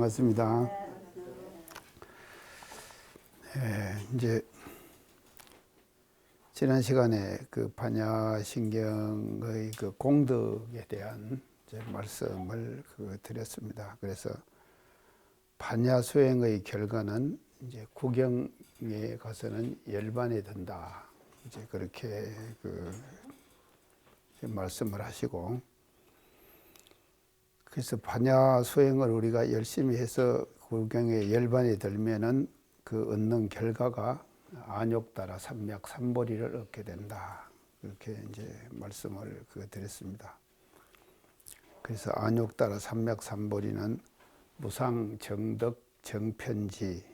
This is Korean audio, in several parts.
반갑습니다. 이제 지난 시간에 그 반야신경의 그 공덕에 대한 이제 말씀을 드렸습니다. 그래서 반야 수행의 결과는 이제 구경에 가서는 열반이 든다. 이제 그렇게 말씀을 하시고, 그래서 반야 수행을 우리가 열심히 해서 구경에 열반이 들면은 그 얻는 결과가 안욕따라 삼맥삼보리를 얻게 된다. 그렇게 이제 말씀을 드렸습니다. 그래서 안욕따라 삼맥삼보리는 무상, 정덕, 정편지,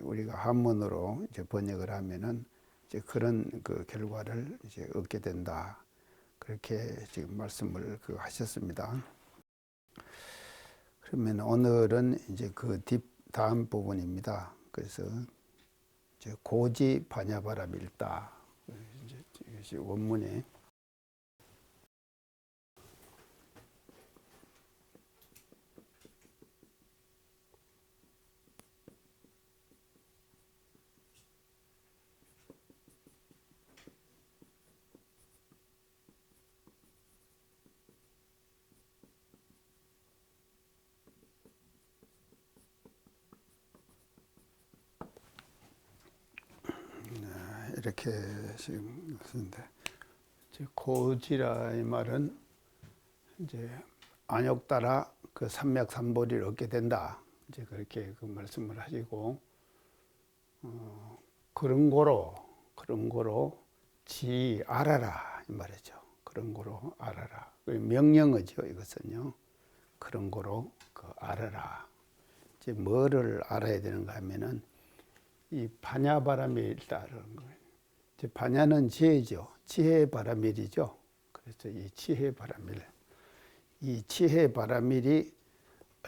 우리가 한문으로 이제 번역을 하면은 이제 그런 그 결과를 이제 얻게 된다. 그렇게 지금 말씀을 하셨습니다. 그러면 오늘은 이제 그 다음 부분입니다. 그래서 이제 고지 반야바라밀다. 이것이 원문에 이렇게 지금 쓰는데, 고지라 이 말은 이제 안욕따라 그 삼맥삼보리를 얻게 된다. 이제 그렇게 그 말씀을 하시고, 그런 고로 지 알아라 이 말이죠. 그런 고로 알아라. 명령어죠, 이것은요. 그런 고로 알아라. 이제 뭐를 알아야 되는가 하면은 이 반야바라밀다라는 거예요. 이제 반야는 지혜죠. 지혜바라밀이죠. 그래서 이 지혜바라밀, 이 지혜바라밀이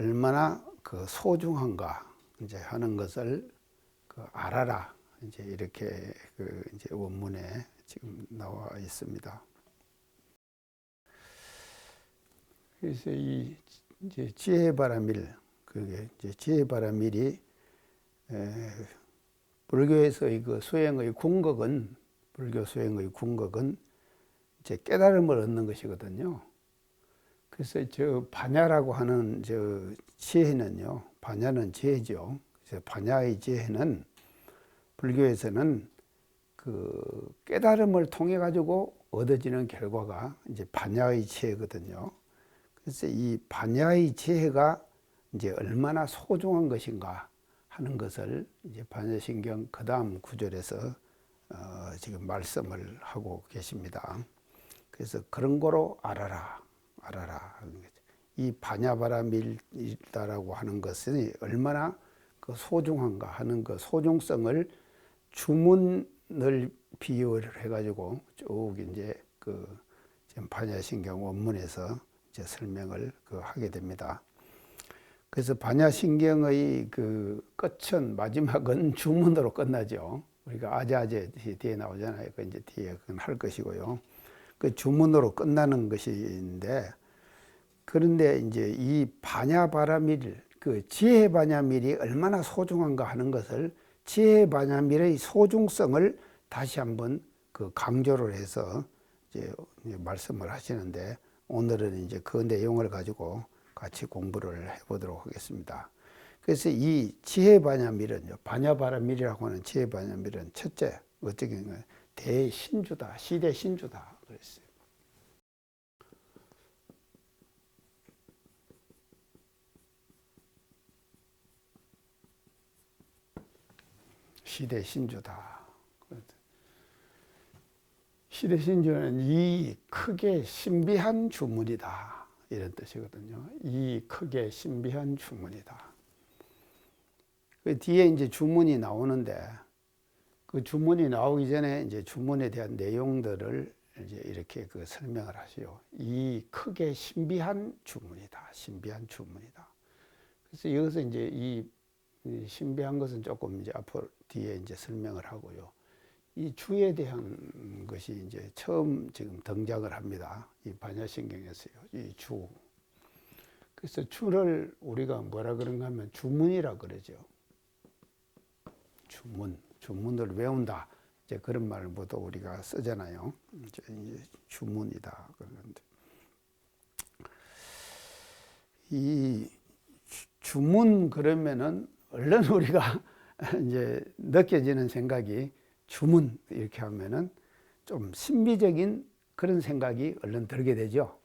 얼마나 소중한가 이제 하는 것을 알아라. 이제 이렇게 이제 원문에 지금 나와 있습니다. 그래서 이 이제 지혜바라밀, 그게 이제 지혜바라밀이 불교에서의 그 수행의 궁극은, 불교 수행의 궁극은 이제 깨달음을 얻는 것이거든요. 그래서 저 반야라고 하는 저 지혜는요, 반야는 지혜죠. 그래서 반야의 지혜는 불교에서는 그 깨달음을 통해 가지고 얻어지는 결과가 이제 반야의 지혜거든요. 그래서 이 반야의 지혜가 이제 얼마나 소중한 것인가 하는 것을 이제 반야신경 그 다음 구절에서 지금 말씀을 하고 계십니다. 그래서 그런 거로 알아라 하는 거죠. 이 반야바라밀다라고 하는 것이 얼마나 소중한가 하는 그 소중성을 주문을 비유를 해가지고 쭉 이제 반야신경 원문에서 이제 설명을 하게 됩니다. 그래서 반야신경의 끝은, 마지막은 주문으로 끝나죠. 우리가 아제아제 뒤에 나오잖아요. 그 이제 뒤에 그건 할 것이고요. 그 주문으로 끝나는 것인데, 그런데 이제 이 반야바라밀, 지혜 반야밀이 얼마나 소중한가 하는 것을, 지혜 반야밀의 소중성을 다시 한번 강조를 해서 이제 말씀을 하시는데, 오늘은 이제 그 내용을 가지고 같이 공부를 해보도록 하겠습니다. 그래서 이 지혜 반야밀은요, 반야바라밀이라고 하는 지혜 반야밀은 첫째, 어떻게 보면 대신주다, 시대 신주다 그랬어요. 시대 신주다. 시대 신주는 이 크게 신비한 주문이다, 이런 뜻이거든요. 이 크게 신비한 주문이다. 그 뒤에 이제 주문이 나오는데, 그 주문이 나오기 전에 이제 주문에 대한 내용들을 이제 이렇게 설명을 하시오. 이 크게 신비한 주문이다. 신비한 주문이다. 그래서 여기서 이제 이 신비한 것은 조금 이제 앞으로 뒤에 이제 설명을 하고요. 이 주에 대한 것이 이제 처음 지금 등장을 합니다. 이 반야신경에서요. 이 주. 그래서 주를 우리가 뭐라 그런가 하면 주문이라 그러죠. 주문을 외운다. 이제 그런 말보다 우리가 쓰잖아요. 이제 주문이다. 그런데 이 주문 그러면은 얼른 우리가 이제 느껴지는 생각이 주문 이렇게 하면은 좀 신비적인 그런 생각이 얼른 들게 되죠.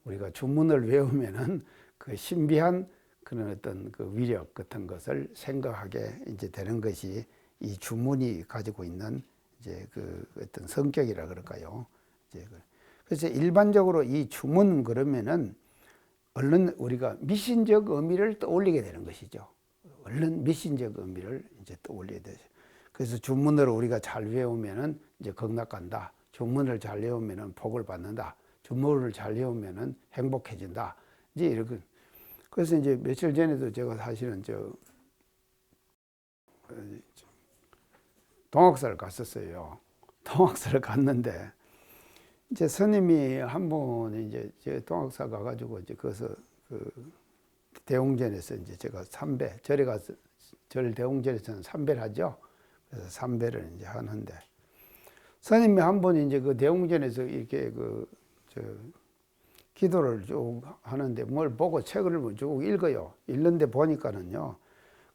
우리가 주문을 외우면은 그 신비한 그런 어떤 그 위력 같은 것을 생각하게 이제 되는 것이 이 주문이 가지고 있는 이제 그 어떤 성격이라 그럴까요? 이제 그래서 일반적으로 이 주문 그러면은 얼른 우리가 미신적 의미를 떠올리게 되는 것이죠. 얼른 미신적 의미를 이제 떠올리게 되죠. 그래서 주문을 우리가 잘 외우면은 이제 극락간다. 주문을 잘 외우면은 복을 받는다. 주문을 잘 외우면은 행복해진다. 이제 이렇게. 그래서 이제 며칠 전에도 제가 사실은 동학사를 갔었어요. 동학사를 갔는데 이제 스님이 한 분이 이제 제 동학사 가가지고 이제 거기서 그 대웅전에서 이제 제가 삼배 절에 가서 절 대웅전에서는 삼배를 하죠. 그래서 삼배를 이제 하는데 스님이 한 분이 이제 그 대웅전에서 이렇게 기도를 쭉 하는데 뭘 보고 책을 쭉 읽어요. 읽는데 보니까는요.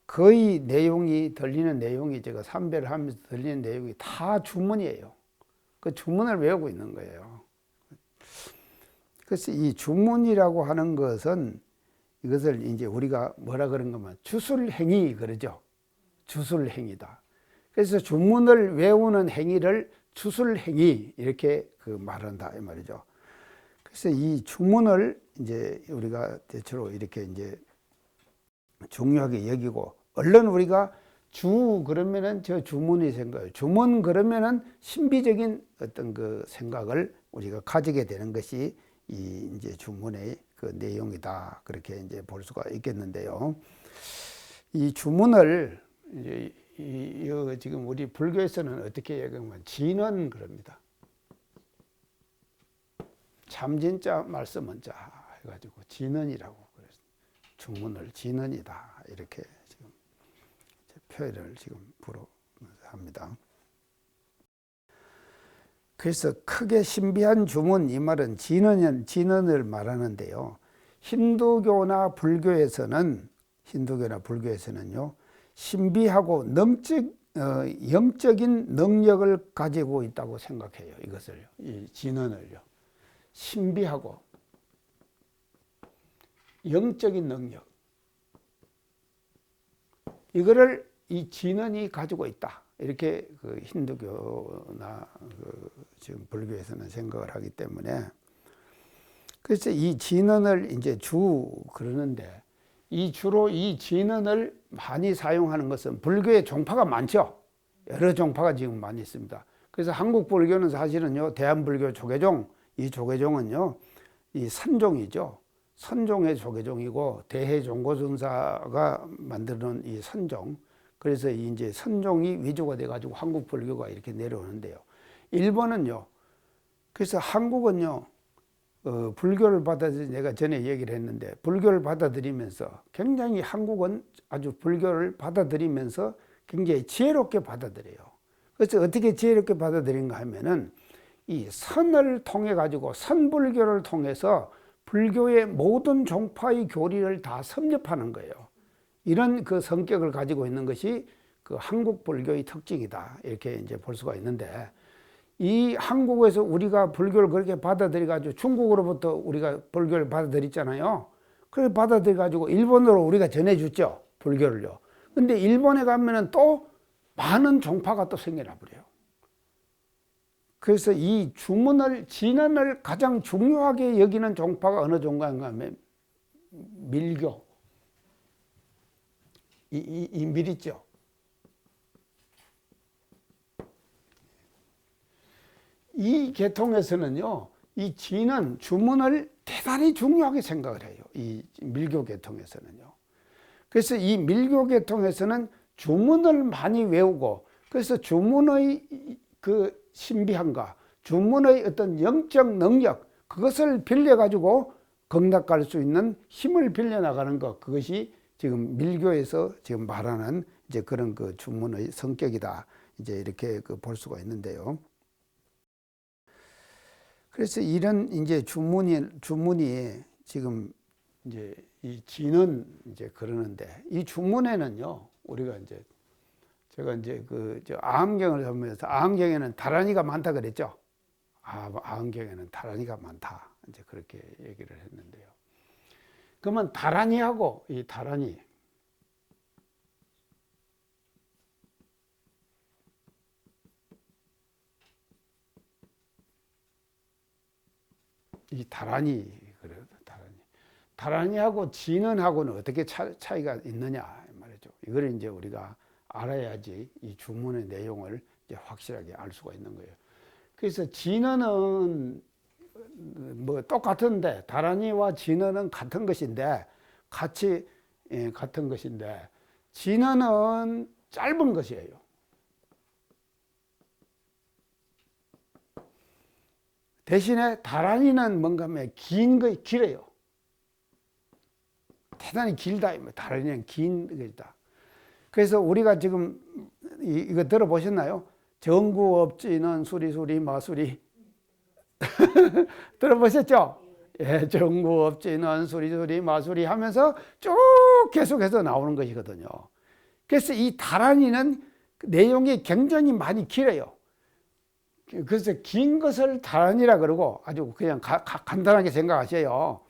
거의 내용이 들리는 내용이 제가 삼배를 하면서 들리는 내용이 다 주문이에요. 그 주문을 외우고 있는 거예요. 그래서 이 주문이라고 하는 것은 이것을 이제 우리가 뭐라 그런 거면 주술행위 그러죠. 주술행위다. 그래서 주문을 외우는 행위를 주술행위 이렇게 그 말한다 이 말이죠. 그래서 이 주문을 이제 우리가 대체로 이렇게 이제 중요하게 여기고 얼른 우리가 주 그러면은 저 주문이 생겨요. 주문 그러면은 신비적인 어떤 그 생각을 우리가 가지게 되는 것이 이 이제 주문의 그 내용이다. 그렇게 이제 볼 수가 있겠는데요. 이 주문을 이제 지금 우리 불교에서는 어떻게 얘기하면 진언 그럽니다. 참진자 말씀은 자 해가지고 진언이라고 그래서 주문을 진언이다 이렇게 지금 표현을 지금 합니다. 그래서 크게 신비한 주문 이 말은 진언을 말하는데요. 힌두교나 불교에서는요 신비하고 영적인 능력을 가지고 있다고 생각해요. 이것을요, 이 진언을요. 신비하고 영적인 능력 이거를 이 진언이 가지고 있다 이렇게 그 힌두교나 지금 불교에서는 생각을 하기 때문에 그래서 이 진언을 이제 그러는데 이 주로 이 진언을 많이 사용하는 것은 불교의 종파가 많죠. 여러 종파가 지금 많이 있습니다. 그래서 한국 불교는 사실은요 대한불교 조계종 이 조계종은요 이 선종이죠. 선종의 조계종이고 대해종고선사가 만드는 이 선종. 그래서 이제 선종이 위주가 돼가지고 한국 불교가 이렇게 내려오는데요. 일본은요. 그래서 한국은요. 불교를 내가 전에 얘기를 했는데 불교를 받아들이면서 굉장히 한국은 아주 불교를 받아들이면서 굉장히 지혜롭게 받아들여요. 그래서 어떻게 지혜롭게 받아들인가 하면은 이 선을 통해 가지고 선불교를 통해서 불교의 모든 종파의 교리를 다 섭렵하는 거예요. 이런 그 성격을 가지고 있는 것이 그 한국 불교의 특징이다. 이렇게 이제 볼 수가 있는데 이 한국에서 우리가 불교를 그렇게 받아들여 가지고 중국으로부터 우리가 불교를 받아들였잖아요. 그래 받아들여 가지고 일본으로 우리가 전해줬죠. 불교를요. 근데 일본에 가면은 또 많은 종파가 또 생겨나 버려요. 그래서 이 진언을 가장 중요하게 여기는 종파가 어느 종파인가 하면 밀교. 이 밀 있죠. 이 계통에서는요, 이 주문을 대단히 중요하게 생각을 해요. 이 밀교 계통에서는요. 그래서 이 밀교 계통에서는 주문을 많이 외우고, 그래서 주문의 그 신비함과 주문의 어떤 영적 능력, 그것을 빌려가지고 극락갈 수 있는 힘을 빌려나가는 것, 그것이 지금 밀교에서 지금 말하는 이제 그런 그 주문의 성격이다. 이제 이렇게 그 볼 수가 있는데요. 그래서 이런 이제 주문이 지금 이제 이 지는 이제 그러는데, 이 주문에는요, 우리가 이제 제가 이제 그 저 아함경을 하면서 아함경에는 다란이가 많다 그랬죠. 아함경에는 다란이가 많다. 이제 그렇게 얘기를 했는데요. 그러면 다란이하고 이 다란이, 이 다란이 그래요. 다란이하고 진은하고는 어떻게 차이가 있느냐 말이죠. 이걸 이제 우리가 알아야지 이 주문의 내용을 이제 확실하게 알 수가 있는 거예요. 그래서 진은은 뭐 똑같은데, 다란이와 진은은 같은 것인데, 같이 같은 것인데, 진은은 짧은 것이에요. 대신에 다란이는 뭔가 길어요. 대단히 길다. 다란이는 긴 것이다. 그래서 우리가 지금 이거 들어보셨나요? 정구업지는 수리수리 마수리. 들어보셨죠? 예, 정구업지는 수리수리 마수리 하면서 쭉 계속해서 나오는 것이거든요. 그래서 이 다란이는 내용이 굉장히 많이 길어요. 그래서 긴 것을 다란이라 그러고, 아주 그냥 간단하게 생각하세요.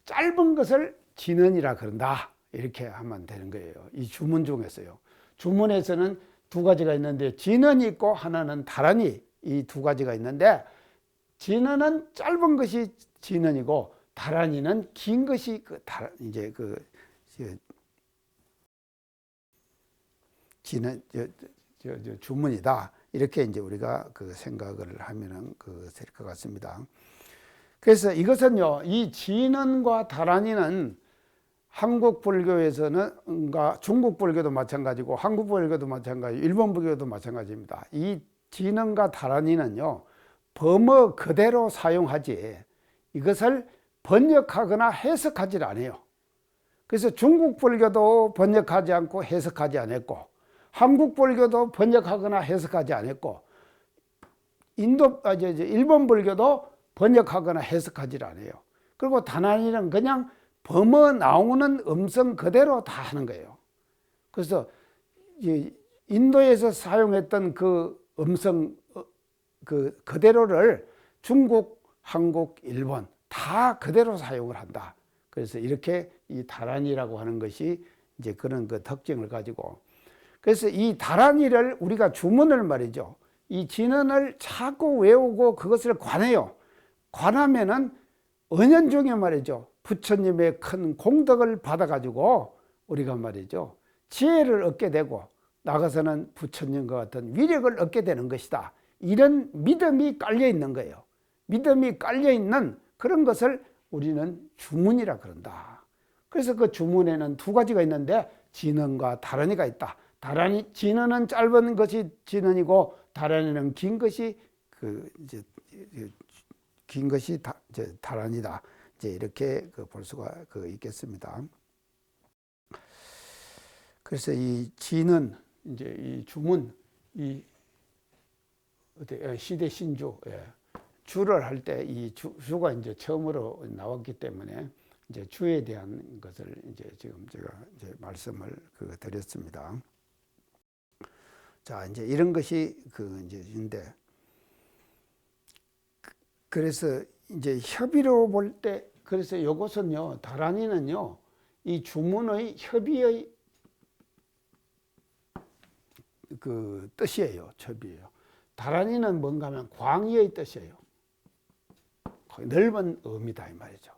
짧은 것을 진언이라 그런다. 이렇게 하면 되는 거예요. 이 주문 중에서요. 주문에서는 두 가지가 있는데, 진언이 있고 하나는 다란이, 이 두 가지가 있는데, 진언은 짧은 것이 진언이고 다란이는 긴 것이 이제 진언 주문이다. 이렇게 이제 우리가 그 생각을 하면은 될 것 같습니다. 그래서 이것은요, 이 진언과 다란이는 한국 불교에서는, 중국 불교도 마찬가지고, 한국 불교도 마찬가지, 일본 불교도 마찬가지입니다. 이 진언과 다란이는요, 범어 그대로 사용하지, 이것을 번역하거나 해석하지 않아요. 그래서 중국 불교도 번역하지 않고 해석하지 않았고, 한국 불교도 번역하거나 해석하지 않았고, 일본 불교도 번역하거나 해석하지 않아요. 그리고 다란이는 그냥 범어 나오는 음성 그대로 다 하는 거예요. 그래서 인도에서 사용했던 그 음성 그대로를 중국, 한국, 일본 다 그대로 사용을 한다. 그래서 이렇게 이 다란이라고 하는 것이 이제 그런 그 특징을 가지고, 그래서 이 다란이를 우리가 주문을 말이죠. 이 진언을 자꾸 외우고 그것을 관해요. 관하면은 은연중에 말이죠. 부처님의 큰 공덕을 받아가지고 우리가 말이죠. 지혜를 얻게 되고 나가서는 부처님과 같은 위력을 얻게 되는 것이다. 이런 믿음이 깔려 있는 거예요. 믿음이 깔려 있는 그런 것을 우리는 주문이라 그런다. 그래서 그 주문에는 두 가지가 있는데, 진언과 다란이가 있다. 진언은 짧은 것이 진언이고, 다란이는 긴 것이 다란이다. 이제 이렇게 볼 수가 있겠습니다. 그래서 이 진언, 이제 이 주문, 시대 신주, 주를 할 때 이 주가 이제 처음으로 나왔기 때문에 이제 주에 대한 것을 이제 지금 제가 이제 말씀을 드렸습니다. 자, 이제 이런 것이 이제인데, 그래서 이제 협의로 볼 때, 그래서 이것은요, 다란이는요, 이 주문의 협의의 뜻이에요. 협의예요. 다란이는 뭔가 하면 광의의 뜻이에요. 넓은 의미다 이 말이죠.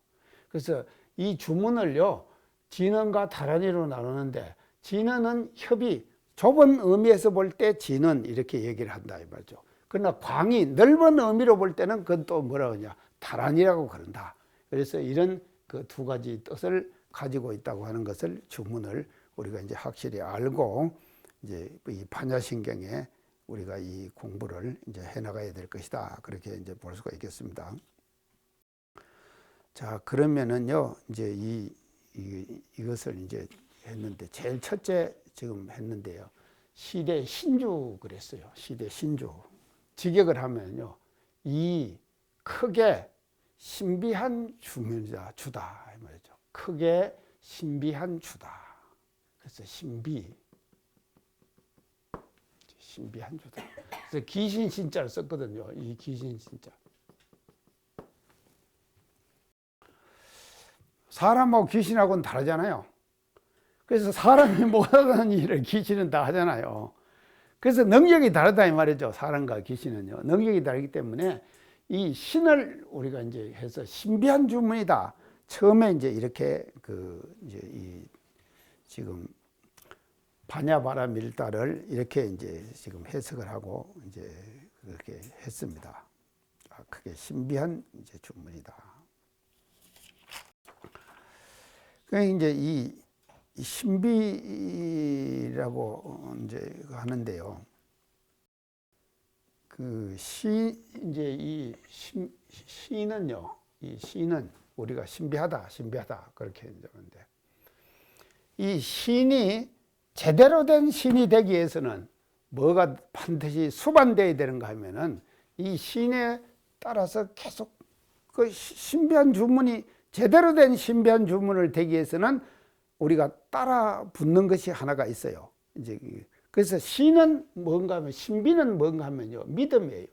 그래서 이 주문을요, 진언과 다란이로 나누는데, 진언은 협의, 좁은 의미에서 볼 때 진언 이렇게 얘기를 한다 이 말이죠. 그러나 광의, 넓은 의미로 볼 때는 그건 또 뭐라고 하냐, 다란이라고 그런다. 그래서 이런 그 두 가지 뜻을 가지고 있다고 하는 것을, 주문을 우리가 이제 확실히 알고 이제 이 반야신경에 우리가 이 공부를 이제 해나가야 될 것이다. 그렇게 이제 볼 수가 있겠습니다. 자, 그러면은요, 이제 이것을 이제 했는데, 제일 첫째 지금 했는데요. 시대 신주 그랬어요. 시대 신주. 직역을 하면요. 이 크게 신비한 주문이다, 주다. 이 말이죠. 크게 신비한 주다. 그래서 신비한 주다. 그래서 귀신 신자를 썼거든요. 이 귀신 신자. 사람하고 귀신하고는 다르잖아요. 그래서 사람이 못하는 일을 귀신은 다 하잖아요. 그래서 능력이 다르다 이 말이죠. 사람과 귀신은요. 능력이 다르기 때문에 이 신을 우리가 이제 해서 신비한 주문이다. 처음에 이제 이렇게 이제 지금 바냐바라 밀다를 이렇게 이제 지금 해석을 하고 이제 그렇게 했습니다. 그게 신비한 이제 주문이다. 그러니까 이제 이 신비라고 이제 하는데요. 이제 이 신은요, 이 신은 우리가 신비하다 그렇게 하는데, 이 신이 제대로 된 신이 되기 위해서는 뭐가 반드시 수반되어야 되는가 하면은 이 신에 따라서 계속 그 신비한 주문이 제대로 된 신비한 주문을 되기 위해서는 우리가 따라 붙는 것이 하나가 있어요. 이제 그래서 신은 뭔가 하면, 신비는 뭔가 하면요, 믿음이에요.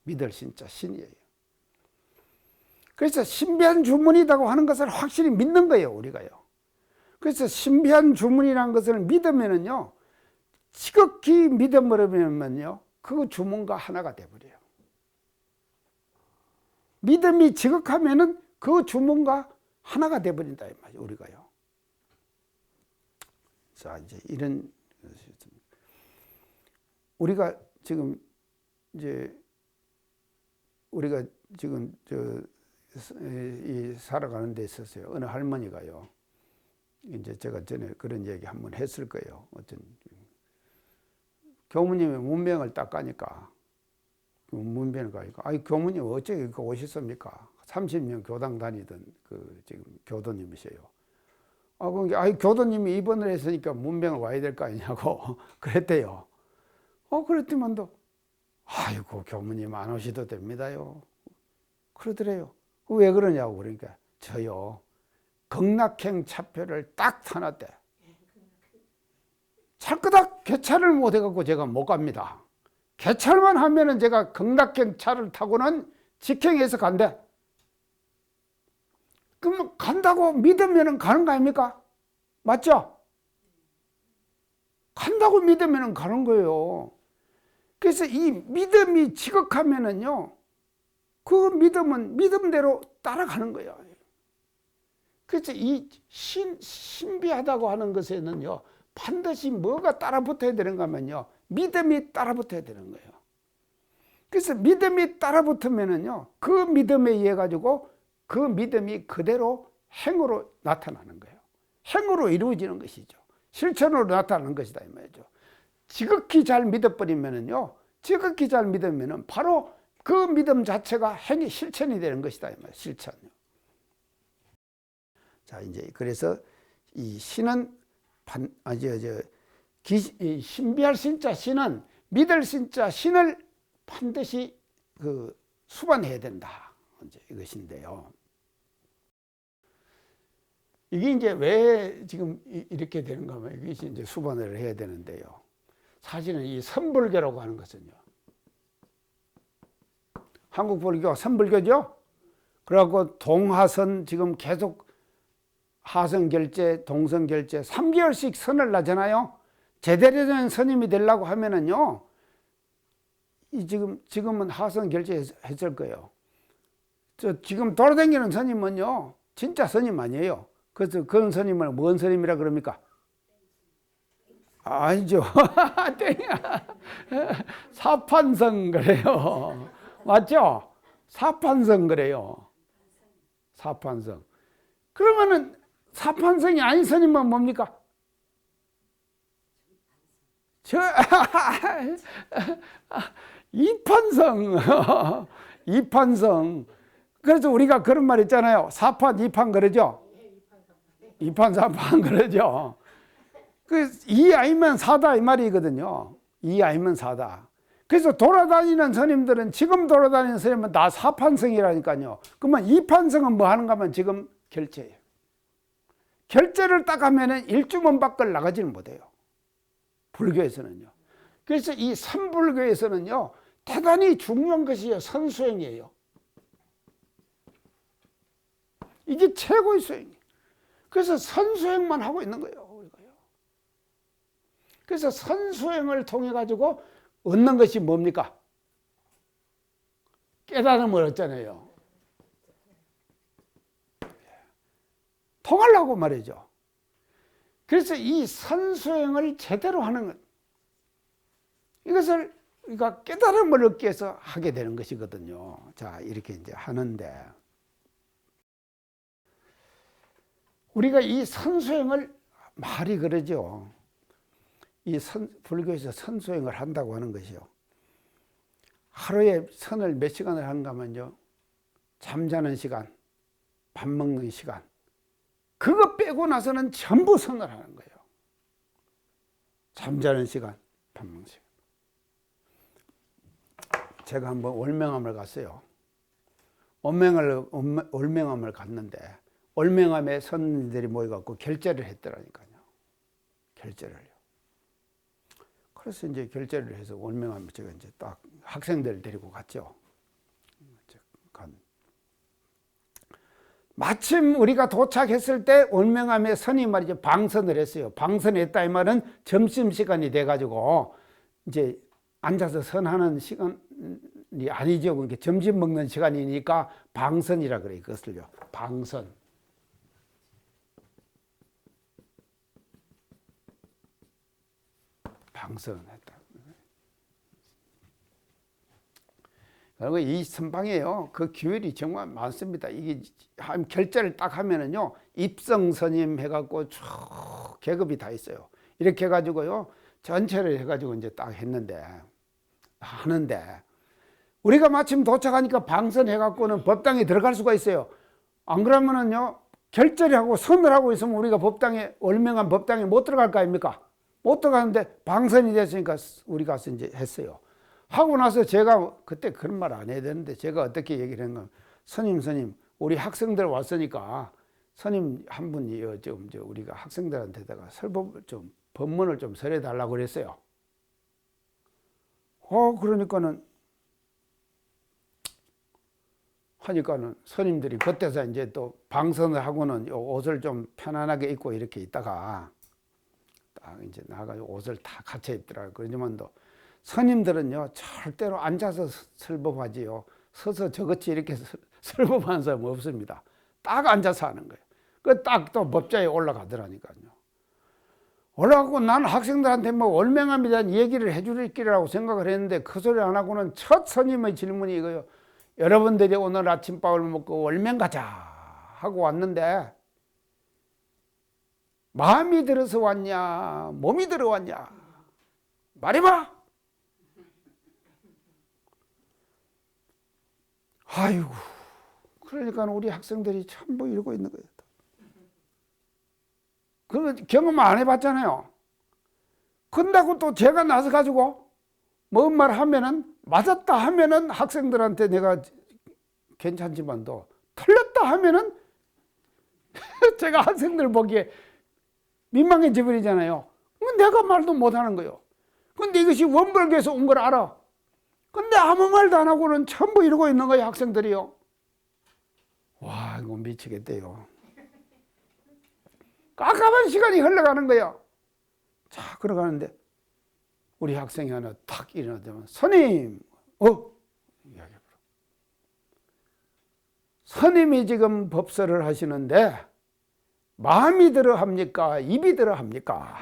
믿을 신자 신이에요. 그래서 신비한 주문이라고 하는 것을 확실히 믿는 거예요, 우리가요. 그래서 신비한 주문이라는 것을 믿으면은요, 지극히 믿어버리면요, 그 주문과 하나가 돼버려요. 믿음이 지극하면은 그 주문과 하나가 돼버린다, 이 말이에요, 우리가요. 자, 이제 이런, 우리가 지금 이 살아가는 데 있었어요. 어느 할머니가요. 이제 제가 전에 그런 얘기 한번 했을 거예요. 어떤 교무님이 문병을 딱 가니까, 문병을 가니까, 아이, 교무님 어째 이렇게 오셨습니까? 30년 교당 다니던 지금 교도님이세요. 그러니까, 아이, 교도님이 입원을 했으니까 문병을 와야 될 거 아니냐고 그랬대요. 그랬더만도, 아이고, 교무님 안 오셔도 됩니다요. 그러더래요. 왜 그러냐고. 그러니까, 저요, 극락행 차표를 딱 타놨대. 찰끄닥 개찰을 못 해갖고 제가 못 갑니다. 개찰만 하면은 제가 극락행 차를 타고는 직행해서 간대. 그럼 간다고 믿으면은 가는 거 아닙니까? 맞죠? 간다고 믿으면은 가는 거예요. 그래서 이 믿음이 지극하면은요, 그 믿음은 믿음대로 따라가는 거예요. 그래서 이 신비하다고 하는 것에는요, 반드시 뭐가 따라 붙어야 되는가 하면요, 믿음이 따라 붙어야 되는 거예요. 그래서 믿음이 따라 붙으면은요, 그 믿음에 의해 가지고 그 믿음이 그대로 행으로 나타나는 거예요. 행으로 이루어지는 것이죠. 실천으로 나타나는 것이다, 이 말이죠. 지극히 잘 믿어버리면은요, 지극히 잘 믿으면은 바로 그 믿음 자체가 행이 실천이 되는 것이다, 이 말이에요. 실천요. 자, 이제 그래서 이 신은 신비할 신자 신은 믿을 신자 신을 반드시 수반해야 된다. 이제 이것인데요. 이게 이제 왜 지금 이렇게 되는가 하면 이것이 이제 수반을 해야 되는데요. 사실은 이 선불교라고 하는 것은요, 한국 불교가 선불교죠. 그래갖고 동하선 지금 계속 하선결제, 동선결제 3개월씩 선을 나잖아요. 제대로 된 스님이 되려고 하면은요, 지금은 하선결제 했을 거예요. 지금 돌아다니는 스님은요, 진짜 스님 아니에요. 그래서 그런 스님을 뭔 스님이라 그럽니까? 아니죠. 사판성 그래요. 맞죠? 사판성 그래요. 사판성. 그러면은 사판성이 아닌 스님은 뭡니까? 이판성. 이판성. 그래서 우리가 그런 말 있잖아요. 사판, 이판 그러죠? 이판, 사판 그러죠? 이 아니면 사다 이 말이거든요. 이 아니면 사다. 그래서 돌아다니는 스님들은 지금 돌아다니는 스님은 다 사판성이라니까요. 그러면 이판성은 뭐 하는가 하면 지금 결제예요. 결제를 딱 하면은 일주문 밖을 나가지는 못해요. 불교에서는요. 그래서 이 삼불교에서는요, 대단히 중요한 것이 선수행이에요. 이게 최고의 수행이에요. 그래서 선수행만 하고 있는 거예요. 그래서 선수행을 통해 가지고 얻는 것이 뭡니까? 깨달음을 얻잖아요. 통하려고 말이죠. 그래서 이 선수행을 제대로 하는 것, 이것을 우리가 깨달음을 얻기 위해서 하게 되는 것이거든요. 자, 이렇게 이제 하는데, 우리가 이 선수행을 말이 그러죠. 불교에서 선수행을 한다고 하는 것이요. 하루에 선을 몇 시간을 하는가 하면요, 잠자는 시간, 밥 먹는 시간, 그거 빼고 나서는 전부 선을 하는 거예요. 잠자는 시간, 밥 먹는 시간. 제가 한번 올맹암을 갔어요. 올맹암을 갔는데, 올맹암에 선인들이 모여갖고 결제를 했더라니까요. 결제를요. 그래서 이제 결제를 해서 올맹암에 제가 이제 딱 학생들 데리고 갔죠. 마침 우리가 도착했을 때 올맹암에 선이 말이죠, 방선을 했어요. 방선했다 이 말은 점심시간이 돼가지고 이제 앉아서 선하는 시간이 아니죠. 그러니까 점심 먹는 시간이니까 방선이라 그래요. 그것을요. 방선. 방선했다. 그리고 이 선방에요, 그 규율이 정말 많습니다. 이게 한 결제를 딱 하면은요, 입성 선임 해갖고 쭉 계급이 다 있어요. 이렇게 해가지고요, 전체를 해가지고 이제 딱 하는데, 우리가 마침 도착하니까 방선해갖고는 법당에 들어갈 수가 있어요. 안 그러면은요, 결제를 하고 선을 하고 있으면 우리가 법당에, 올맹한 법당에 못 들어갈 거 아닙니까? 못 들어가는데 방선이 됐으니까 우리 가서 이제 했어요. 하고 나서 제가 그때 그런 말 안 해야 되는데, 제가 어떻게 얘기를 했는가, 스님, 우리 학생들 왔으니까 스님 한 분이 우리가 학생들한테다가 법문을 좀 설해달라고 그랬어요. 하니까는 스님들이 그때서 이제 또 방선을 하고는 옷을 좀 편안하게 입고 이렇게 있다가 딱 이제 나가지고 옷을 다 갖춰 입더라고요. 그러지만도 스님들은요, 절대로 앉아서 설법하지요. 서서 저같이 이렇게 설법하는 사람은 없습니다. 딱 앉아서 하는 거예요. 그 딱 또 법자에 올라가더라니까요. 올라가고 난 학생들한테 뭐 올맹암에 대한 얘기를 해줄 길이라고 생각을 했는데, 그 소리 안 하고는 첫 스님의 질문이 이거예요. 여러분들이 오늘 아침밥을 먹고 올맹 가자 하고 왔는데, 마음이 들어서 왔냐, 몸이 들어왔냐, 말해봐. 아이고, 그러니까 우리 학생들이 전부 이러고 있는 거예요. 그 경험 안 해봤잖아요. 근다고 또 제가 나서 가지고 뭔 말 하면은, 맞았다 하면은 학생들한테 내가 괜찮지만도 틀렸다 하면은 제가 학생들 보기에 민망해져 버리잖아요. 내가 말도 못 하는 거예요. 근데 이것이 원불교에서 온 걸 알아. 근데 아무 말도 안 하고는 전부 이러고 있는 거예요, 학생들이요. 와, 이거 미치겠대요. 깜깜한 시간이 흘러가는 거예요. 자, 걸어가는데 우리 학생이 하나 탁 일어나더만, 스님, 이야기해보라. 스님이 지금 법설을 하시는데 마음이 들어 합니까? 입이 들어 합니까?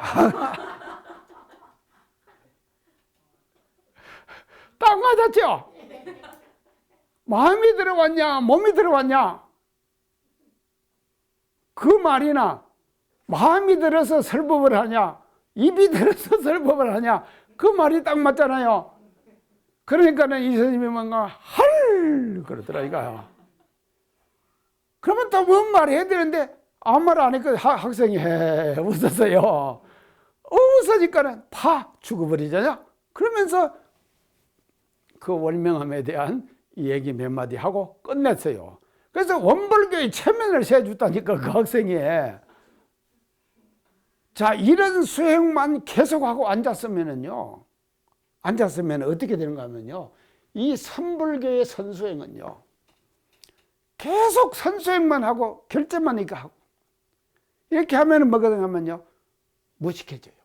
딱 맞았죠? 마음이 들어왔냐, 몸이 들어왔냐? 그 말이나 마음이 들어서 설법을 하냐, 입이 들어서 설법을 하냐, 그 말이 딱 맞잖아요. 그러니까는 이 선생님이 뭔가 할 그러더라 이거야. 그러면 또 뭔 말 해야 되는데 아무 말 안 했거든. 학생이 해 웃었어요. 웃으니까는 파 죽어버리잖아. 그러면서 그 월명함에 대한 얘기 몇 마디 하고 끝냈어요. 그래서 원불교의 체면을 세워줬다니까 그 학생이. 자, 이런 수행만 계속하고 앉았으면은요, 앉았으면 어떻게 되는가 하면요, 이 선불교의 선수행은요, 계속 선수행만 하고 결제만 이렇게 하고 이렇게 하면은 뭐가 하면요, 무식해져요.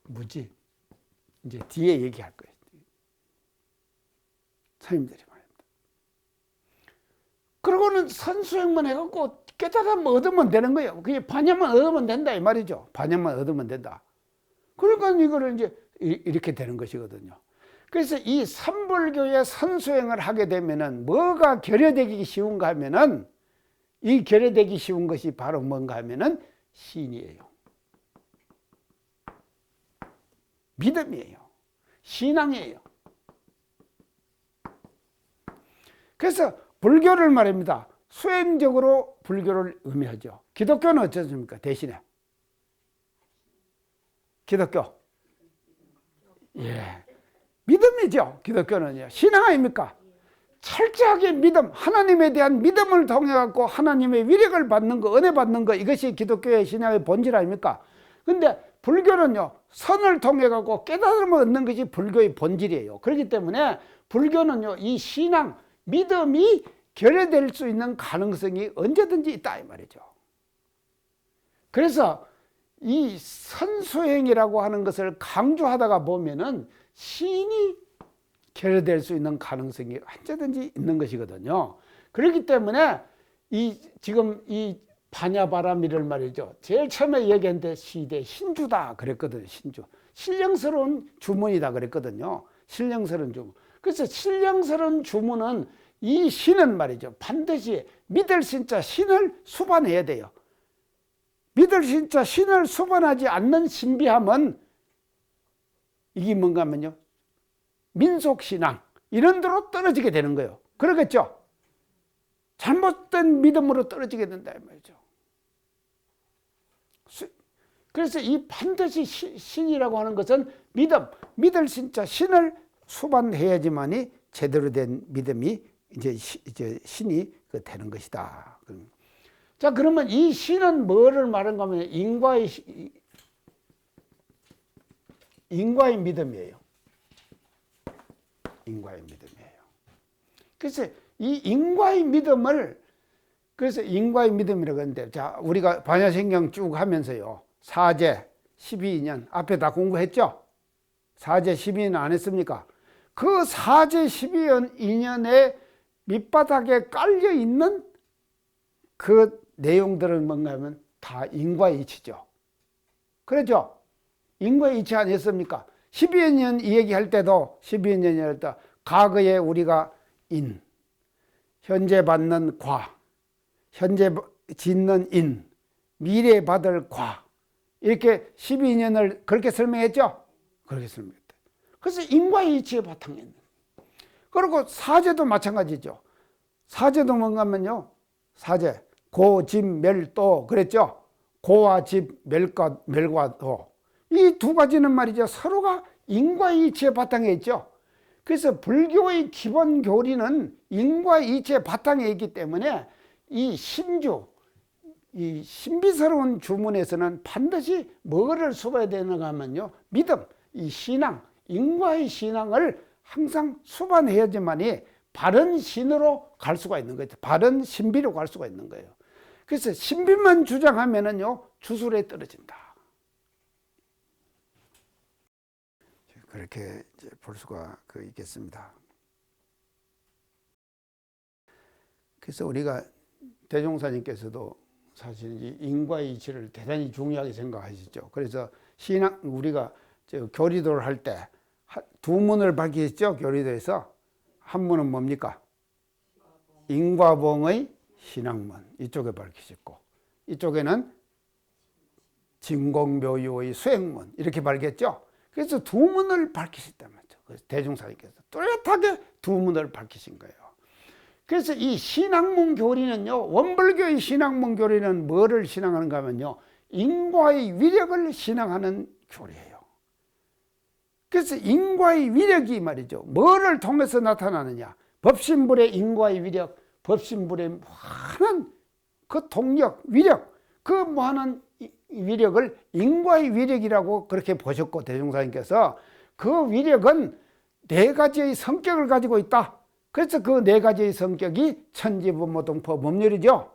무지. 이제 뒤에 얘기할 거예요. 선생님들이 말입니다. 그러고는 선수행만 해갖고 깨달으면 얻으면 되는 거예요. 그게 반야만 얻으면 된다 이 말이죠. 반야만 얻으면 된다. 그러니까 이거를 이제 이렇게 되는 것이거든요. 그래서 이 선불교의 선수행을 하게 되면은 뭐가 결여되기 쉬운가 하면은 이 결여되기 쉬운 것이 바로 뭔가 하면은 신이에요. 믿음이에요. 신앙이에요. 그래서 불교를 말입니다. 수행적으로 불교를 의미하죠. 기독교는 어떻습니까? 대신에 기독교, 예, 믿음이죠. 기독교는요. 신앙 아닙니까? 철저하게 믿음, 하나님에 대한 믿음을 통해 갖고 하나님의 위력을 받는 거, 은혜 받는 거, 이것이 기독교의 신앙의 본질 아닙니까? 근데 불교는요, 선을 통해 갖고 깨달음을 얻는 것이 불교의 본질이에요. 그렇기 때문에 불교는요, 이 신앙, 믿음이 결여될 수 있는 가능성이 언제든지 있다 이 말이죠. 그래서 이 선수행이라고 하는 것을 강조하다가 보면은 신이 결여될 수 있는 가능성이 언제든지 있는 것이거든요. 그렇기 때문에 지금 이 반야바라미를 말이죠. 제일 처음에 얘기했는데 시대 신주다 그랬거든요. 신주. 신령스러운 주문이다 그랬거든요. 신령스러운 주문. 그래서 신령스러운 주문은 이 신은 말이죠. 반드시 믿을 신자 신을 수반해야 돼요. 믿을 신자 신을 수반하지 않는 신비함은 이게 뭔가 하면요. 민속신앙 이런 데로 떨어지게 되는 거예요. 그러겠죠? 잘못된 믿음으로 떨어지게 된다 이 말이죠. 그래서 이 반드시 신이라고 하는 것은 믿을 신자 신을 수반해야지만이 제대로 된 믿음이 이제 신이 되는 것이다. 자, 그러면 이 신은 뭐를 말하는가 하면 인과의 믿음이에요. 인과의 믿음이에요. 그래서 이 인과의 믿음을 그래서 인과의 믿음이라고 하는데, 자, 우리가 반야신경 쭉 하면서요, 사제 12년 앞에 다 공부했죠? 사제 12년 안 했습니까? 그 사제 12년의 밑바닥에 깔려 있는 그 내용들은 뭔가 하면 다 인과의 이치죠. 그렇죠? 인과의 이치 아니었습니까? 12년 이 얘기할 때도 12년이 할 때 과거에 우리가 인, 현재 받는 과, 현재 짓는 인, 미래 받을 과, 이렇게 12년을 그렇게 설명했죠? 그렇게 설명했다. 그래서 인과의 이치에 바탕에 있는. 그리고 사제도 마찬가지죠. 사제도 뭔가 하면요, 사제, 고, 집, 멸, 도 그랬죠? 고와 집, 멸과 도. 이 두 가지는 말이죠. 서로가 인과의 이치에 바탕에 있죠. 그래서 불교의 기본 교리는 인과의 이치에 바탕에 있기 때문에 이 신주, 이 신비스러운 주문에서는 반드시 뭐를 수반해야 되는가 하면요, 믿음, 이 신앙, 인과의 신앙을 항상 수반해야지만이 바른 신으로 갈 수가 있는 거죠. 바른 신비로 갈 수가 있는 거예요. 그래서 신비만 주장하면은요, 주술에 떨어진다. 그렇게 이제 볼 수가 있겠습니다. 그래서 우리가 대종사님께서도 사실 이 인과의 이치를 대단히 중요하게 생각하시죠. 그래서 신앙, 우리가 교리도를 할 때 두 문을 밝히셨죠. 교리도에서 한 문은 뭡니까? 인과봉의 신앙문, 이쪽에 밝히셨고, 이쪽에는 진공묘유의 수행문, 이렇게 밝혔죠. 그래서 두 문을 밝히셨단 말이죠. 그래서 대종사님께서 뚜렷하게 두 문을 밝히신 거예요. 그래서 이 신학문 교리는요, 원불교의 신학문 교리는 뭐를 신앙하는가 하면요, 인과의 위력을 신앙하는 교리예요. 그래서 인과의 위력이 말이죠, 뭐를 통해서 나타나느냐, 법신불의 인과의 위력, 법신불의 많은 그 동력, 위력, 그 많은 위력을 인과의 위력이라고 그렇게 보셨고, 대종사님께서 그 위력은 네 가지의 성격을 가지고 있다. 그래서 그 네 가지의 성격이 천지분모동포 법률이죠.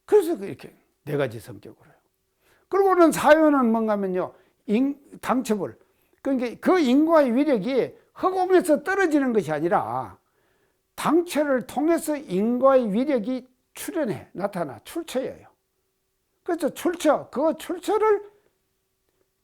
그래서 이렇게 네 가지 성격으로 해요. 그리고는 사유는 뭔가 하면요, 당처불. 그러니까 그 인과의 위력이 허공에서 떨어지는 것이 아니라 당처를 통해서 인과의 위력이 출현해, 나타나, 출처예요. 그래서 그 출처를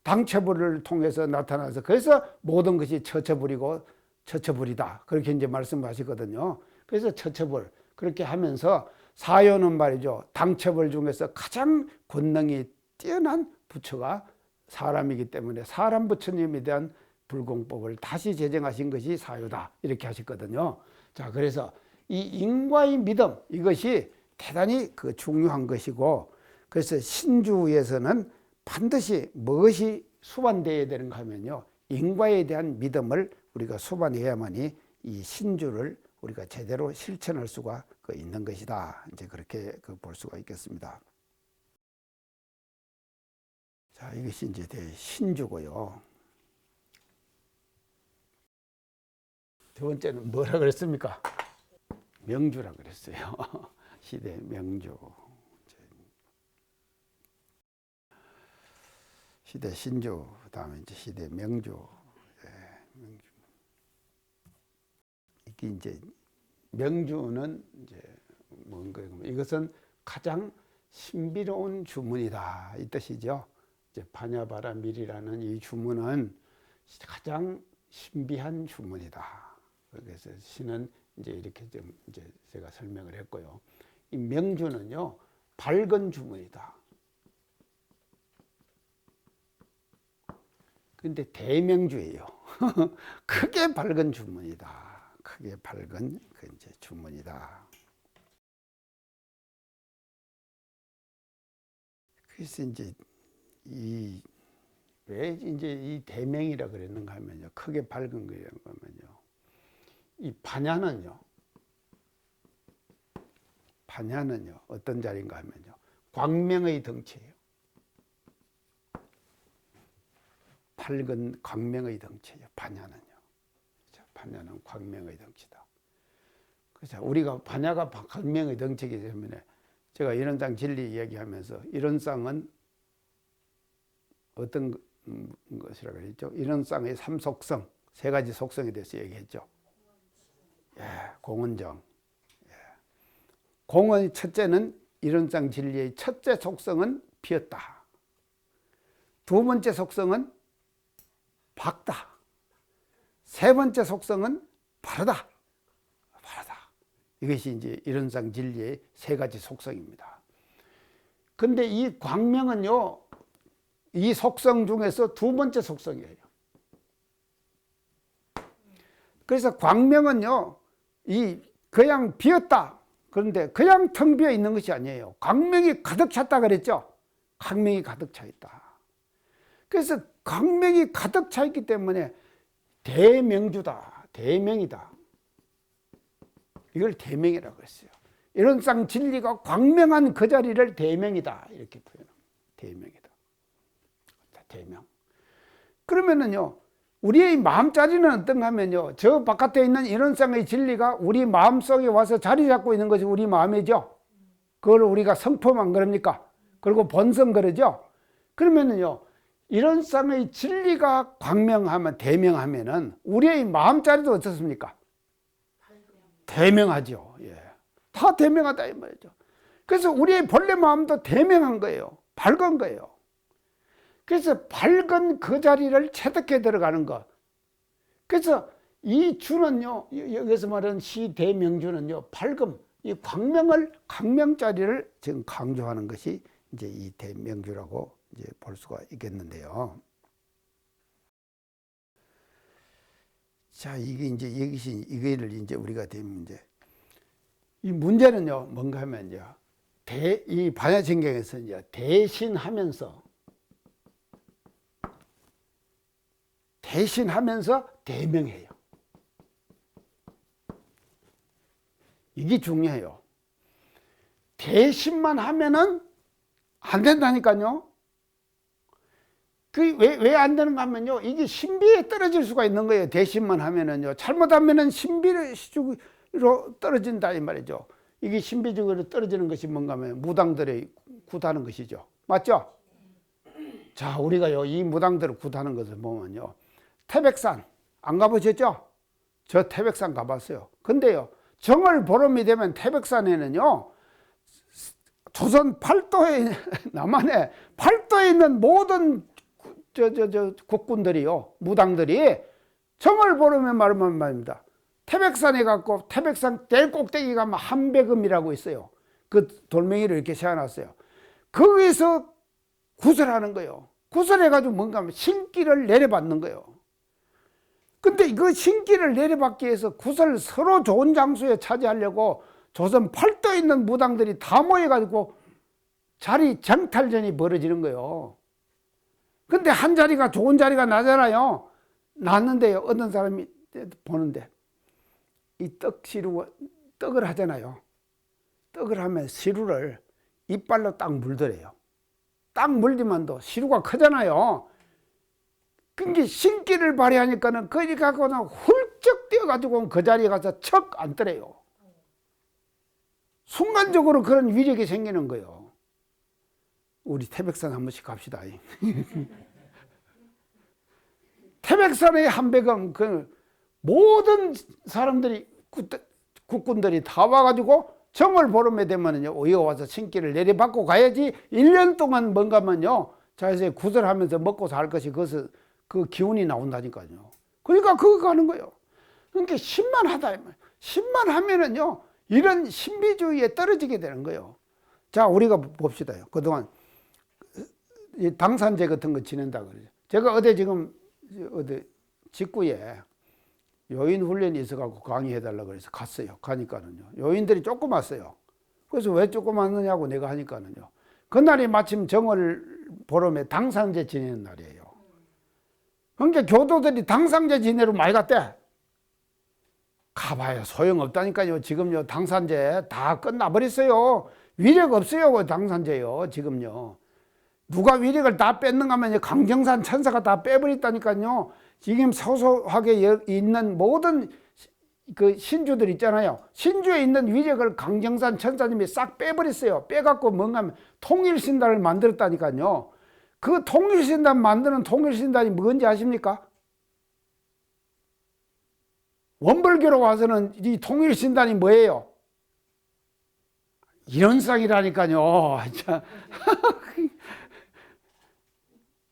당처불을 통해서 나타나서, 그래서 모든 것이 처처불이고 처처불이다. 그렇게 이제 말씀하시거든요. 그래서 처처불. 그렇게 하면서 사요는 말이죠, 당처불 중에서 가장 권능이 뛰어난 부처가 사람이기 때문에 사람 부처님에 대한 불공법을 다시 제정하신 것이 사요다. 이렇게 하셨거든요. 자, 그래서 이 인과의 믿음, 이것이 대단히 그 중요한 것이고, 그래서 신주에서는 반드시 무엇이 수반되어야 되는가 하면요, 인과에 대한 믿음을 우리가 수반해야만이 이 신주를 우리가 제대로 실천할 수가 있는 것이다. 이제 그렇게 볼 수가 있겠습니다. 자, 이것이 이제 신주고요. 두 번째는 뭐라 그랬습니까? 명주라 그랬어요. 시대 명주. 시대 신주, 그다음에 이제 시대 명주. 명주. 이게 이제 명주는 이제 뭔가요? 이것은 가장 신비로운 주문이다, 이 뜻이죠. 이제 반야바라밀이라는 이 주문은 가장 신비한 주문이다. 그래서 신은 이제 이렇게 좀 이제 제가 설명을 했고요. 이 명주는요, 밝은 주문이다. 근데 대명주예요. 크게 밝은 주문이다. 크게 밝은 그 이제 주문이다. 그래서 이제 왜 이제 이 대명이라 그랬는가 하면요, 크게 밝은 거라는 거면요, 이 반야는요 어떤 자리인가 하면요, 광명의 덩치예요. 밝은 광명의 덩치예요. 반야는요. 반야는 광명의 덩치다. 그래서 우리가 반야가 광명의 덩치이기 때문에 제가 이론상 진리 얘기하면서 이론상은 어떤 것이라고 했죠? 이론상의 3속성, 세 가지 속성에 대해서 얘기했죠. 예, 공원정. 예. 공원의 첫째는 이론상 진리의 첫째 속성은 비었다. 두 번째 속성은 밝다. 세 번째 속성은 바르다. 이것이 이제 이론상 진리의 세 가지 속성입니다. 근데 이 광명은요, 이 속성 중에서 두 번째 속성이에요. 그래서 광명은요, 그냥 비었다. 그런데 그냥 텅 비어 있는 것이 아니에요. 광명이 가득 찼다 그랬죠? 광명이 가득 차 있다. 그래서 광명이 가득 차 있기 때문에 대명주다. 대명이다. 이걸 대명이라고 했어요. 이론상 진리가 광명한 그 자리를 대명이다. 이렇게 표현합니다. 대명이다. 대명. 그러면은요, 우리의 마음자리는 어떤가 하면요, 저 바깥에 있는 이론상의 진리가 우리 마음속에 와서 자리 잡고 있는 것이 우리 마음이죠. 그걸 우리가 성품안 그럽니까? 그리고 본성 그러죠. 그러면은요, 이론상의 진리가 광명하면, 대명하면은 우리의 마음자리도 어떻습니까? 대명하죠. 예. 다 대명하다 이 말이죠. 그래서 우리의 본래 마음도 대명한 거예요. 밝은 거예요. 그래서 밝은 그 자리를 체득해 들어가는 것. 그래서 이 주는요, 여기서 말하는 시대명주는요, 밝음, 이 광명자리를 지금 강조하는 것이 이제 이 대명주라고 이제 볼 수가 있겠는데요. 자, 이게 이제 여기서 이거를 이제 우리가 된 문제. 이 문제는요, 뭔가 하면요, 이 반야신경에서 이제 대신하면서 대명해요. 이게 중요해요. 대신만 하면은 안 된다니까요. 그 왜 안 되는가 하면요, 이게 신비에 떨어질 수가 있는 거예요. 대신만 하면은요, 잘못하면은 신비로 떨어진다 이 말이죠. 이게 신비적으로 떨어지는 것이 뭔가 하면 무당들의 굿하는 것이죠. 맞죠? 자, 우리가요, 이 무당들을 굿하는 것을 보면요, 태백산 안 가보셨죠? 저 태백산 가봤어요. 근데요, 정월 보름이 되면 태백산에는요, 조선 팔도에, 남한에 팔도에 있는 모든 국군들이요, 무당들이 정월 보름에 말입니다. 태백산에 갖고 태백산 제일 꼭대기 가면 한백음이라고 있어요. 그 돌멩이를 이렇게 세워놨어요. 거기서 구설하는 거예요. 구설해가지고 뭔가 하면 신기를 내려받는 거예요. 근데 그 신기를 내려받기 위해서 구설 서로 좋은 장소에 차지하려고 조선 팔도에 있는 무당들이 다 모여가지고 자리 정탈전이 벌어지는 거예요. 근데 한 자리가 좋은 자리가 나잖아요. 났는데요, 어떤 사람이 보는데 이 떡을 하잖아요. 떡을 하면 시루를 이빨로 딱 물더래요. 딱 물리면도 시루가 크잖아요. 그게 신기를 발휘하니까는 거기 가고는 훌쩍 뛰어가지고 그 자리에 가서 척 앉더래요. 순간적으로 그런 위력이 생기는 거예요. 우리 태백산 한 번씩 갑시다. 태백산의 한백은 그 모든 사람들이 국군들이 다 와가지고 정월 보름에 되면은요, 여기 와서 신기를 내려받고 가야지 1년 동안 뭔가면요, 자기가 구설하면서 먹고 살 것이 그 기운이 나온다니까요. 그러니까 그거 가는 거예요. 그러니까 신만 하다. 신만 하면은요, 이런 신비주의에 떨어지게 되는 거예요. 자, 우리가 봅시다요. 그동안 당산제 같은 거 지낸다 그러죠. 제가 어제 지금 직구에 요인 훈련이 있어갖고 강의해달라고 그래서 갔어요. 가니까는요, 요인들이 조금 왔어요. 그래서 왜 조금 왔느냐고 내가 하니까는요, 그날이 마침 정월 보름에 당산제 지내는 날이에요. 그러니까 교도들이 당산제 지내러 많이 갔대. 가봐야 소용없다니까요. 지금요, 당산제 다 끝나버렸어요. 위력 없어요, 그 당산제요, 지금요. 누가 위력을 다 뺐는가 하면 강정산 천사가 다 빼버렸다니까요. 지금 소소하게 있는 모든 그 신주들 있잖아요. 신주에 있는 위력을 강정산 천사님이 싹 빼버렸어요. 빼갖고 뭔가 하면 통일신단을 만들었다니까요. 그 통일신단 만드는 통일신단이 뭔지 아십니까? 원불교로 와서는 이 통일신단이 뭐예요? 이런상이라니까요.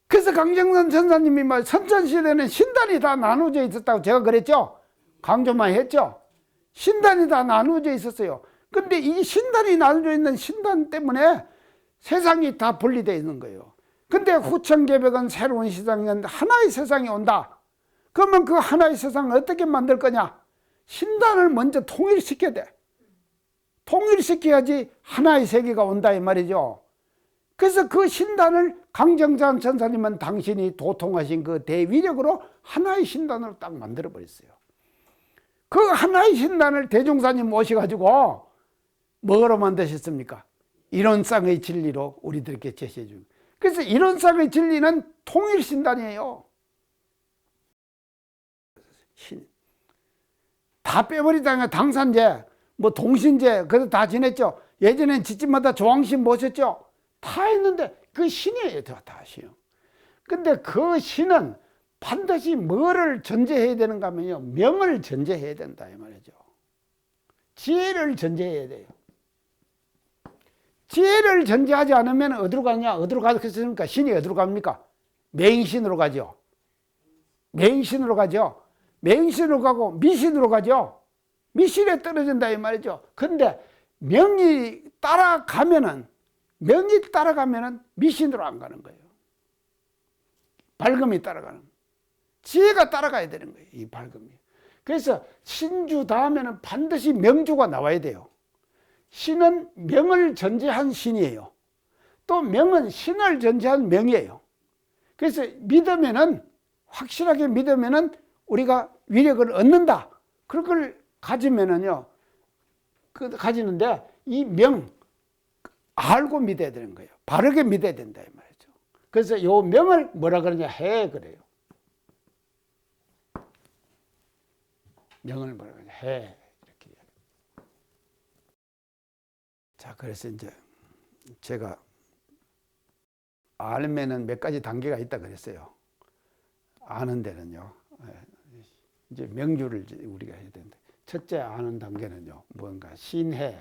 그래서 강정산 천사님이 말 선천시대는 신단이 다 나누어져 있었다고 제가 그랬죠? 강조만 했죠? 신단이 다 나누어져 있었어요. 근데 이 신단이 나누어져 있는 신단 때문에 세상이 다 분리되어 있는 거예요. 근데 후천개벽은 새로운 세상이 하나의 세상이 온다. 그러면 그 하나의 세상을 어떻게 만들 거냐? 신단을 먼저 통일시켜야 돼. 통일시켜야지 하나의 세계가 온다 이 말이죠. 그래서 그 신단을 강정산 천사님은 당신이 도통하신 그 대위력으로 하나의 신단으로 딱 만들어 버렸어요. 그 하나의 신단을 대종사님 모셔가지고 뭐로 만드셨습니까? 이론상의 진리로 우리들께 제시해 준. 그래서 이론상의 진리는 통일신단이에요. 다 빼버리다가 당산제, 뭐 동신제, 그래서 다 지냈죠. 예전엔 집집마다 조항신 모셨죠. 다 했는데 그 신이에요, 다 신이요. 근데 그 신은 반드시 뭐를 전제해야 되는가 하면요, 명을 전제해야 된다 이 말이죠. 지혜를 전제해야 돼요. 지혜를 전제하지 않으면 어디로 가냐? 어디로 가겠습니까? 신이 어디로 갑니까? 맹신으로 가죠. 맹신으로 가죠. 맹신으로 가고 미신으로 가죠. 미신에 떨어진다 이 말이죠. 근데 명이 따라가면은 미신으로 안 가는 거예요. 밝음이 따라가는 거예요. 지혜가 따라가야 되는 거예요, 이 밝음이. 그래서 신주 다음에는 반드시 명주가 나와야 돼요. 신은 명을 전제한 신이에요. 또 명은 신을 전제한 명이에요. 그래서 믿으면은, 확실하게 믿으면은 우리가 위력을 얻는다. 그걸 가지면은요, 가지는데 이 명, 알고 믿어야 되는 거예요. 바르게 믿어야 된다 이 말이죠. 그래서 요 명을 뭐라 그러냐, 해 그래요. 명을 뭐라 그러냐, 해 이렇게. 자, 그래서 이제 제가 알면은 몇 가지 단계가 있다 그랬어요. 아는 데는요. 이제 명주를 우리가 해야 되는데, 첫째 아는 단계는요, 뭔가 신해.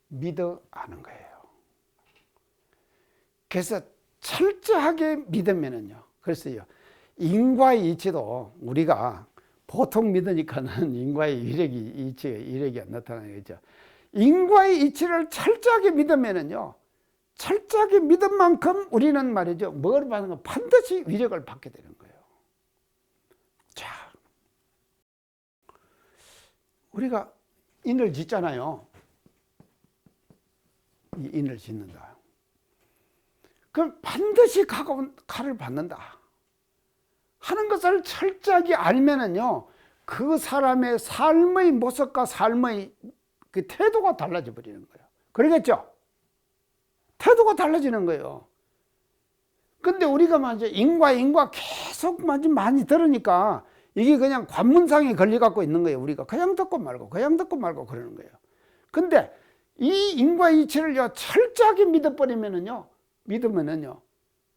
믿어 아는 거예요. 그래서 철저하게 믿으면은요, 그래서요, 인과의 이치도 우리가 보통 믿으니까는 인과의 이력이 안 나타나는 거죠. 인과의 이치를 철저하게 믿으면은요, 철저하게 믿은 만큼 우리는 말이죠, 뭘 받는 건 반드시 위력을 받게 되는 거예요. 자, 우리가 인을 짓잖아요. 이 인을 짓는다. 그럼 반드시 가까운 칼을 받는다 하는 것을 철저하게 알면은요, 그 사람의 삶의 모습과 삶의 그 태도가 달라져 버리는 거예요. 그러겠죠? 태도가 달라지는 거예요. 근데 우리가 먼저 인과 계속 많이 들으니까 이게 그냥 관문상에 걸려갖고 있는 거예요. 우리가 그냥 듣고 말고 그러는 거예요. 근데 이 인과 이치를 철저하게 믿어버리면은요,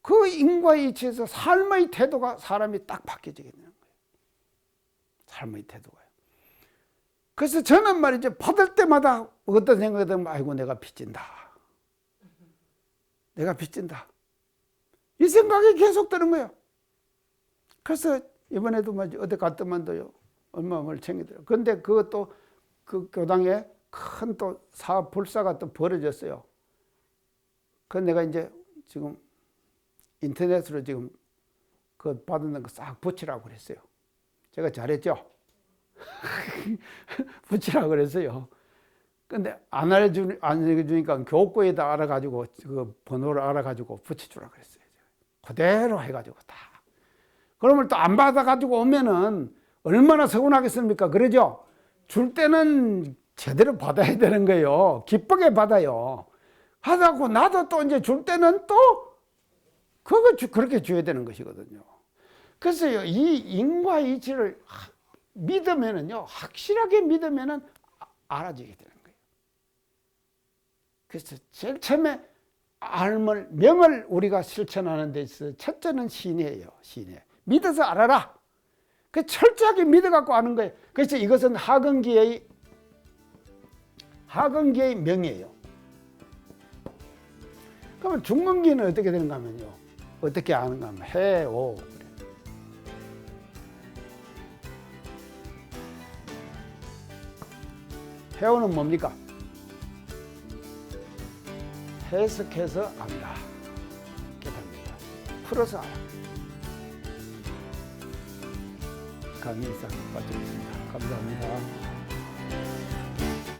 그 인과 이치에서 삶의 태도가 사람이 딱 바뀌어지게 되는 거예요. 삶의 태도가요. 그래서 저는 말이죠, 받을 때마다 어떤 생각이 들면, 아이고, 내가 빚진다. 이 생각이 계속 드는 거예요. 그래서 이번에도 어디 갔더만도요, 얼마를 챙기더라고요. 근데 그것도 그 교당에 큰 또 사업 불사가 또 벌어졌어요. 그 내가 이제 지금 인터넷으로 지금 그 받은 거 싹 붙이라고 그랬어요. 제가 잘했죠? 붙이라고 그랬어요. 근데 안 알려주니까 교육부에다 알아가지고 그 번호를 알아가지고 붙여주라고 그랬어요. 그대로 해가지고 다. 그러면 또 안 받아가지고 오면은 얼마나 서운하겠습니까? 그러죠? 줄 때는 제대로 받아야 되는 거예요. 기쁘게 받아요. 하다고 나도 또 이제 줄 때는 또 그렇게 줘야 되는 것이거든요. 그래서요, 이 인과 이치를 믿으면은요, 확실하게 믿으면은 알아지게 되는 거예요. 그래서 제일 처음에 명을 우리가 실천하는 데 있어서 첫째는 신이에요. 신해. 믿어서 알아라. 그 철저하게 믿어갖고 아는 거예요. 그래서 이것은 하근기의 명이에요. 그러면 중근기는 어떻게 되는가 하면요, 어떻게 아는가 하면 해오. 해오는 뭡니까? 해석해서 안다. 깨닫는다. 풀어서 알아. 강의 이상 마치겠습니다. 감사합니다.